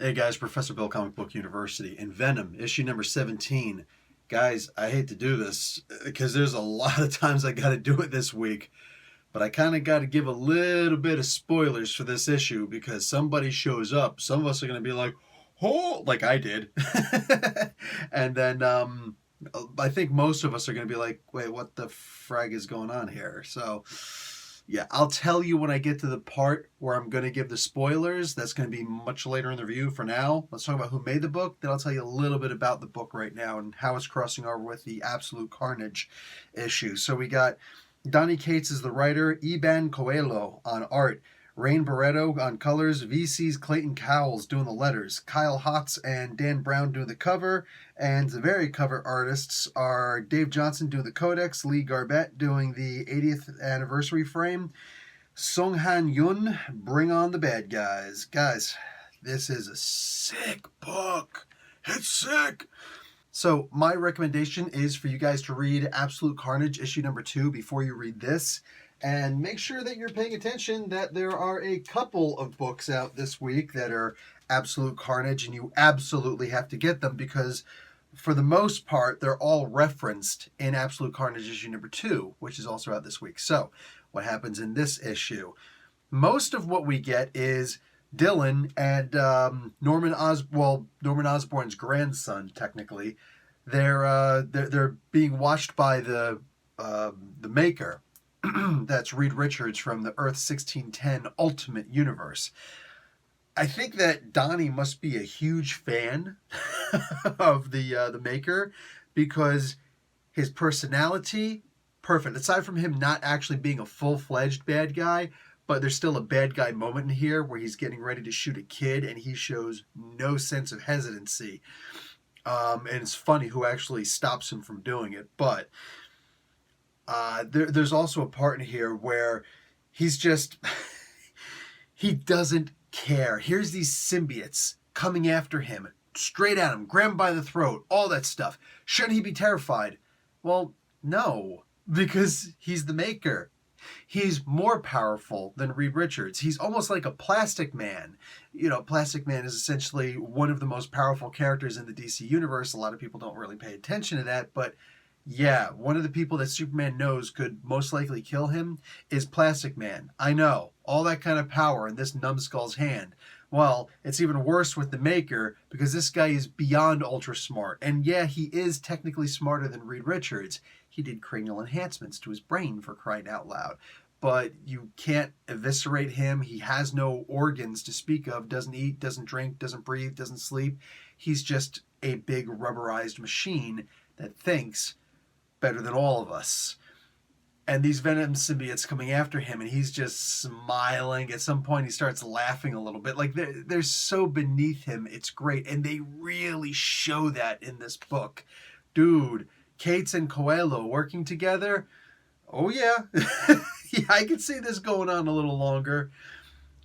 Hey guys, Professor Bill, Comic Book University, and Venom, issue number 17. Guys, I hate to do this because there's a lot of times I got to do it this week, but I kind of got to give a little bit of spoilers for this issue because somebody shows up. Some of us are going to be like, oh, like I did. And then I think most of us are going to be like, wait, what the frag is going on here? So yeah, I'll tell you when I get to the part where I'm going to give the spoilers. That's going to be much later in the review. For now, let's talk about who made the book. Then I'll tell you a little bit about the book right now and how it's crossing over with the Absolute Carnage issue. So we got Donny Cates is the writer, Iban Coelho on art, Rain Barreto on colors, VC's Clayton Cowles doing the letters, Kyle Hotz and Dan Brown doing the cover, and the very cover artists are Dave Johnson doing the codex, Lee Garbett doing the 80th anniversary frame, Sung Han Yun, bring on the bad guys. Guys, this is a sick book. It's sick. So my recommendation is for you guys to read Absolute Carnage issue number 2 before you read this. And make sure that you're paying attention that there are a couple of books out this week that are Absolute Carnage, and you absolutely have to get them because for the most part, they're all referenced in Absolute Carnage issue number 2, which is also out this week. So what happens in this issue? Most of what we get is Dylan and Norman Osborn's grandson, technically. They're being watched by the Maker. That's Reed Richards from the Earth 1610 Ultimate Universe. I think that Donnie must be a huge fan of the Maker because his personality, perfect. Aside from him not actually being a full-fledged bad guy, but there's still a bad guy moment in here where he's getting ready to shoot a kid and he shows no sense of hesitancy. And it's funny who actually stops him from doing it, but there's also a part in here where he's just, he doesn't care. Here's these symbiotes coming after him, straight at him, grab him by the throat, all that stuff. Shouldn't he be terrified? Well, no, because he's the Maker. He's more powerful than Reed Richards. He's almost like a Plastic Man. You know, Plastic Man is essentially one of the most powerful characters in the DC universe. A lot of people don't really pay attention to that, but yeah, one of the people that Superman knows could most likely kill him is Plastic Man. I know, all that kind of power in this numbskull's hand. Well, it's even worse with the Maker because this guy is beyond ultra smart. And yeah, he is technically smarter than Reed Richards. He did cranial enhancements to his brain, for crying out loud. But you can't eviscerate him. He has no organs to speak of, doesn't eat, doesn't drink, doesn't breathe, doesn't sleep. He's just a big rubberized machine that thinks better than all of us. And these Venom symbiotes coming after him, and he's just smiling. At some point, he starts laughing a little bit. Like, they're so beneath him. It's great. And they really show that in this book. Dude, Cates and Coelho working together? Oh, yeah. Yeah, I can see this going on a little longer.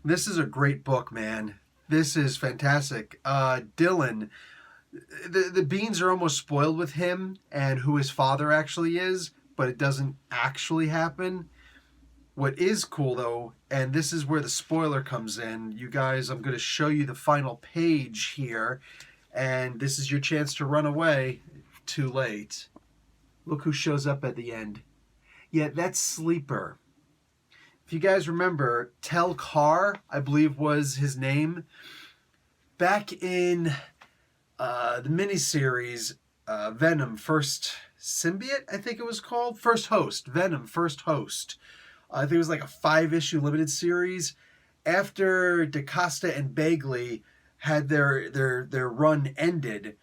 This is a great book, man. This is fantastic. Dylan, the beans are almost spoiled with him and who his father actually is, but it doesn't actually happen. What is cool, though, and this is where the spoiler comes in, you guys, I'm going to show you the final page here, and this is your chance to run away. Too late. Look who shows up at the end. Yeah, that's Sleeper. If you guys remember, Tel Carr, I believe was his name, back in the miniseries Venom First Symbiote, I think it was called. First Host. Venom First Host. I think it was like a 5-issue limited series. After DaCosta and Bagley had their run ended,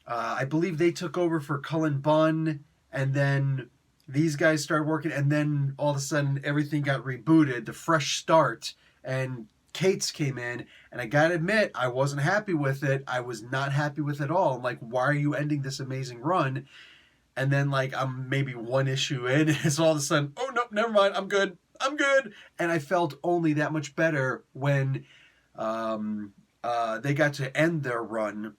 I believe they took over for Cullen Bunn, and then these guys started working, and then all of a sudden everything got rebooted, the fresh start, and Cates came in, and I gotta admit, I wasn't happy with it. I was not happy with it at all. I'm like, why are you ending this amazing run? And then, like, I'm maybe one issue in, and it's all of a sudden, oh, no, never mind, I'm good. And I felt only that much better when they got to end their run,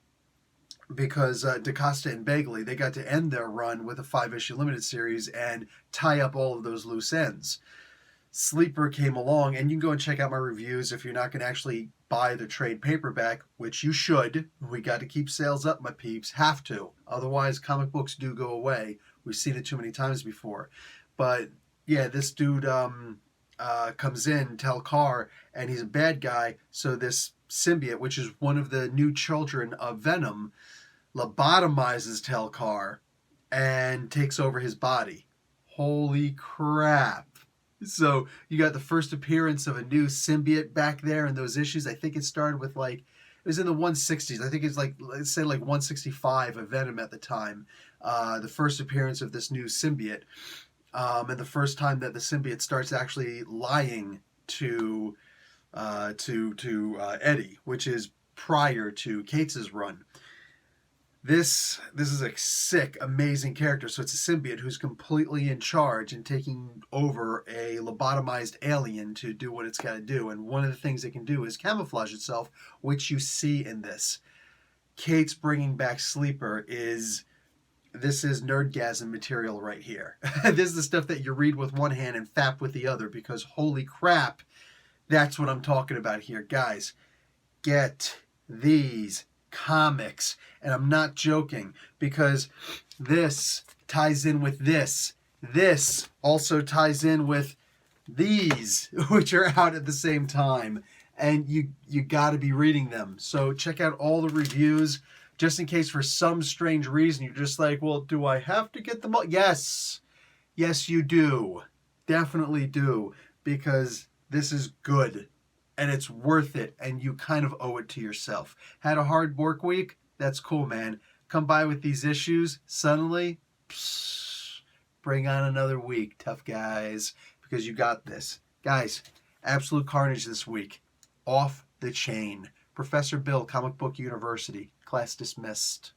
because DaCosta and Bagley, they got to end their run with a 5-issue limited series and tie up all of those loose ends. Sleeper came along, and you can go and check out my reviews if you're not going to actually buy the trade paperback, which you should. We got to keep sales up, my peeps. Have to. Otherwise, comic books do go away. We've seen it too many times before. But yeah, this dude comes in, Telcar, and he's a bad guy. So this symbiote, which is one of the new children of Venom, lobotomizes Telcar and takes over his body. Holy crap. So you got the first appearance of a new symbiote back there in those issues. I think it started with it was in the 160s. I think it's let's say 165 of Venom at the time. The first appearance of this new symbiote. And the first time that the symbiote starts actually lying to Eddie, which is prior to Cates's run. This is a sick, amazing character. So it's a symbiote who's completely in charge and taking over a lobotomized alien to do what it's got to do. And one of the things it can do is camouflage itself, which you see in this. Kate's bringing back Sleeper this is nerdgasm material right here. This is the stuff that you read with one hand and fap with the other, because holy crap, that's what I'm talking about here. Guys, get these comics. And I'm not joking, because this ties in with this. This also ties in with these, which are out at the same time. And you got to be reading them. So check out all the reviews, just in case for some strange reason you're just like, well, do I have to get them all? Yes. Yes, you do. Definitely do. Because this is good. And it's worth it. And you kind of owe it to yourself. Had a hard work week? That's cool, man. Come by with these issues. Suddenly, bring on another week, tough guys. Because you got this. Guys, absolute carnage this week. Off the chain. Professor Bill, Comic Book University. Class dismissed.